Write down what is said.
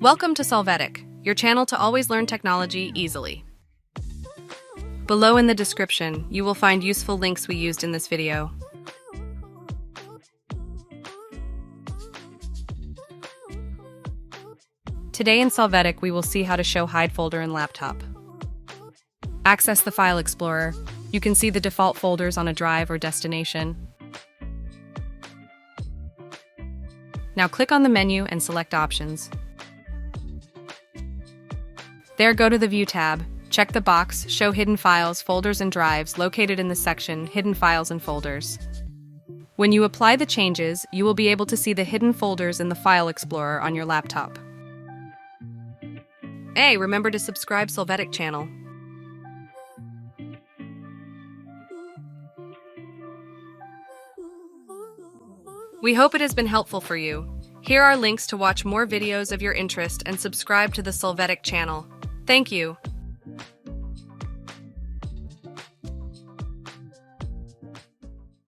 Welcome to Solvetic, your channel to always learn technology easily. Below in the description, you will find useful links we used in this video. Today in Solvetic, we will see how to show hide folder in laptop. Access the File Explorer. You can see the default folders on a drive or destination. Now click on the menu and select Options. There, go to the View tab. Check the box, Show Hidden Files, Folders and Drives, located in the section Hidden Files and Folders. When you apply the changes, you will be able to see the hidden folders in the File Explorer on your laptop. Hey, remember to subscribe Solvetic channel. We hope it has been helpful for you. Here are links to watch more videos of your interest and subscribe to the Solvetic channel. Thank you.